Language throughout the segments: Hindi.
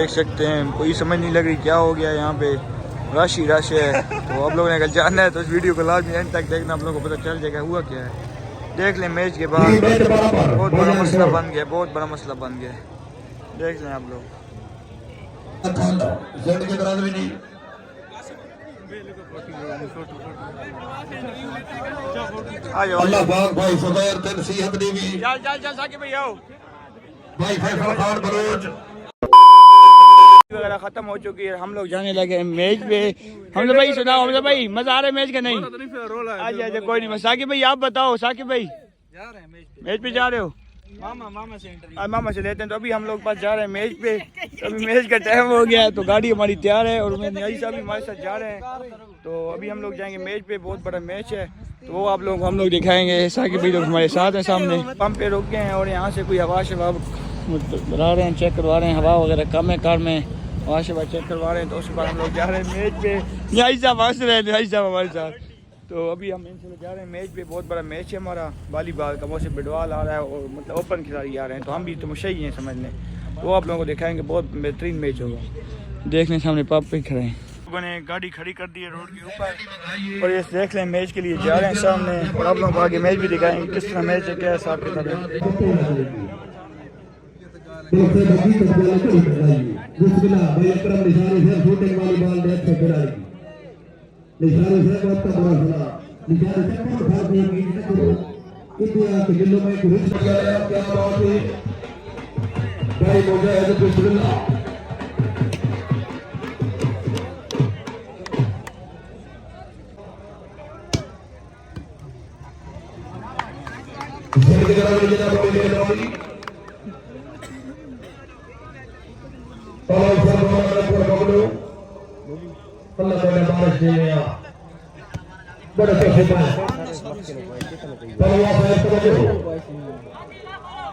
देख सकते हैं, कोई समझ नहीं लग रही क्या हो गया यहाँ पे, रश ही रश है। तो आप लोगों ने अगर जानना है तो इस वीडियो को लाजमी एंड तक देखना, आप लोगों को पता चल जाएगा हुआ क्या है। देख लें मैच के बाद बहुत बड़ा मसला बन गया, बहुत बड़ा मसला बन गया, देख लें आप लोग। अल्लाह पाक भाई फुदैर ते नसीहत दी भी चल साकिब भाई आओ। भाई फैसल खान बलोच वगैरह खत्म हो चुकी है, हम लोग जाने लगे मैच पे। हमजा भाई सुनाओ, हमजा भाई मजा आ रहा है मैच का? नहीं अच्छा कोई नहीं। साकिब भाई आप बताओ, साकिब भाई जा रहे हैं मैच पे जा रहे हो? मामा से इंटरव्यू मामा से लेते हैं। तो अभी हम लोग पास जा रहे हैं मैच पे, तो अभी मैच का टाइम हो गया है, तो गाड़ी हमारी तैयार है और न्याजी साहब भी हमारे साथ जा रहे हैं। तो अभी हम लोग जाएंगे मैच पे, बहुत बड़ा मैच है, तो वो आप लोग हम लोग दिखाएंगे। साकिब भाई लोग हमारे साथ हैं सामने। पंप पे रुक गए हैं और यहाँ से कोई हवा शवा बना रहे हैं, चेक करवा रहे हैं, हवा वगैरह कम है कार में, हवा शवा चेक करवा रहे हैं। तो उसके बाद हम लोग जा रहे हैं मैच पे। न्याजी साहब हंस रहे हैं, न्याजी साहब हमारे साथ। तो अभी हम इनसे जा रहे हैं मैच पे, बहुत बड़ा मैच है हमारा वॉलीबॉल का, मौसम बिडवाल आ रहा है और मतलब ओपन खिलाड़ी आ रहे हैं, तो हम भी तो मुशई हैं समझ लें। तो आप लोगों को दिखाएंगे, बहुत बेहतरीन मैच होगा। देखने सामने पाप पे खड़े हैं, लोगों ने गाड़ी खड़ी कर दी है रोड के ऊपर और ये देख लें मैच के लिए जा रहे हैं सामने। और आप लोगों को आगे मैच भी दिखाएंगे किस तरह मैच है, क्या हिसाब किताब है। निशाने से बहुत का बड़ा खिला निशाने से कौन उठा के गीत करो इतिहास के दिलों में कुछ गया क्या बात है भाई मुजाहिद बिस्मिल्लाह जल्दी करा लीजिए ना बोलिए नौकरी और सब हमारे पर बबलू अल्लाह ताला बारिश दे या बड़े पैसे पाए परवाह है तो जो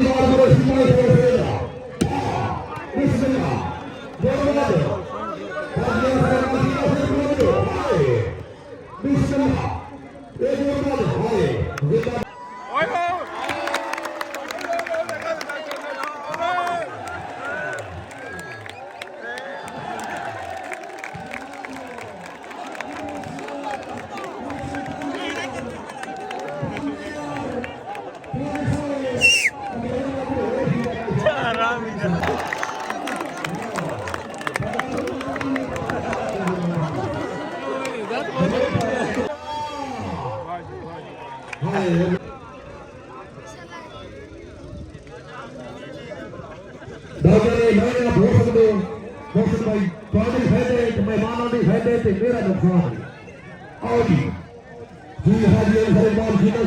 बार बार सिमरे से बिस्मिल्लाह बोलो बिस्मिल्लाह ये जो बात है ओए हो मेहमानों के फायदे से मेरा नुकसान आओ जी जी हाजी सलमान जी ने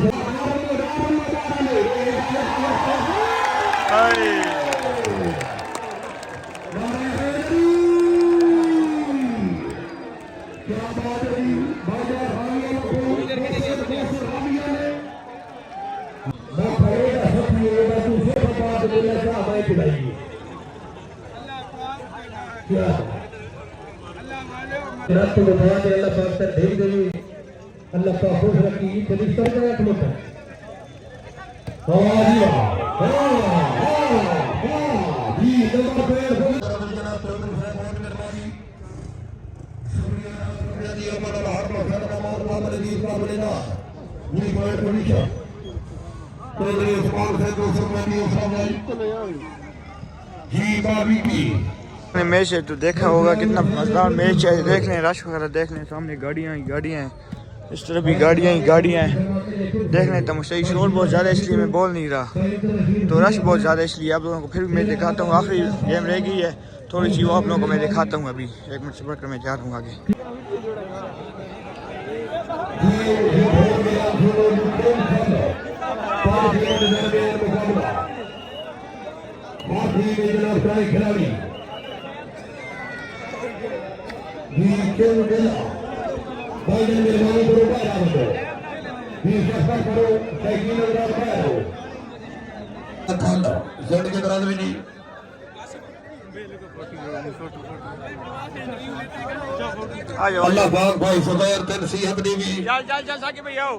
क्या बात है बाजार हामिया को हामिया ने मैं खड़ेगा सब ये बात दूसरे बात बोला क्या मैं खिलाइए क्या रब को बताया कि अल्लाह पाक से भेज देवी अल्लाह का खुश रखी चली सर का एक लोटा हां जी हां जी नंबर पे जनाब चौधरी साहब बहुत मेहरबानी शुक्रिया जी हमारा हर मौका नमाज वाले दी साहब लेना ये पॉइंट हमेशा चौधरी उस्मान साहब को सरमनी साहब जी बाबी की मैच है तो देखा होगा कितना मजेदार मैच है। देख लें रश वगैरह, देख लें सामने गाड़ियाँ ही गाड़ियाँ हैं, इस तरफ भी गाड़ियाँ ही गाड़ियाँ हैं। देख लें तमशई शोर बहुत ज़्यादा इसलिए मैं बोल नहीं रहा, तो रश बहुत ज़्यादा इसलिए आप लोगों को फिर भी मैं दिखाता हूँ। आखिरी गेम रह गई है थोड़ी सी, वो आप लोगों को मैं दिखाता हूँ। अभी एक मिनट सब्र कर मैं जा रहा हूँ आगे। खिलाड़ी खेल खेला भाई ने मेहरबानी करो बाहर आओ ये सफर करो साइकिल लगा बाहर आओ खाना जेड के दराज में नहीं अल्लाह पाक भाई फुदैर ते नसीहत दी भी चल साकिब भाई आओ।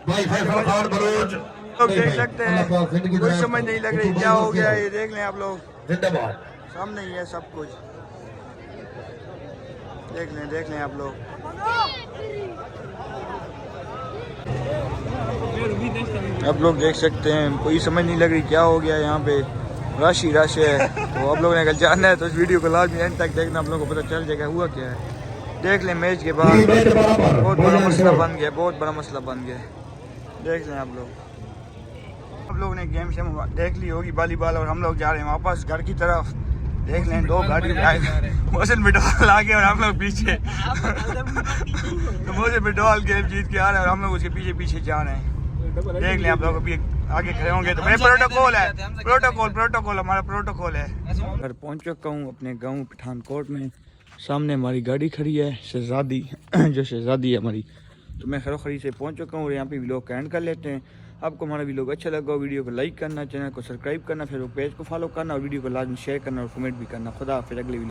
भाई फैसल खान बलोच लोग देख सकते हैं, कोई समझ नहीं लग रही क्या हो गया, ये देख लें आप लोग। जिंदाबाद सामने ही है सब कुछ, देख लें आप लोग। आप लोग देख सकते हैं, कोई समझ नहीं लग रही क्या हो गया यहाँ पे, रश ही रश है। तो आप लोगों ने अगर जानना है तो इस वीडियो को लाजमी एंड तक देखना, आप लोगों को पता चल जाएगा हुआ क्या है। देख लें मैच के बाद बहुत बड़ा मसला बन गया, बहुत बड़ा मसला बन गया। देख लें आप लोग ने गेम शेम देख ली होगी वॉलीबॉल, और हम लोग जा रहे हैं वापस घर की तरफ। देख लें 2 गाड़ी मोहसिन बिडोल आगे और हम लोग पीछे। तो मोहसिन बिडोल गेम जीत के आ रहे हैं और हम लोग उसके पीछे पीछे जा रहे हैं। देख लें आप लोग अभी आगे खड़े होंगे तो प्रोटोकॉल है, प्रोटोकॉल हमारा प्रोटोकॉल है। घर पहुंच चुका हूँ अपने गांव पठानकोट में। सामने हमारी गाड़ी खड़ी है शहजादी, जो शहजादी है हमारी। तो मैं खरी से पहुंच चुका हूँ और यहाँ पे व्लॉग का एंड कर लेते हैं। आपको हमारा व्लॉग अच्छा लगा, वीडियो को लाइक करना, चैनल को सब्सक्राइब करना, फिर वो पेज को फॉलो करना और वीडियो को लाजमी शेयर करना और कमेंट भी करना। खुदा हाफिज़, अगले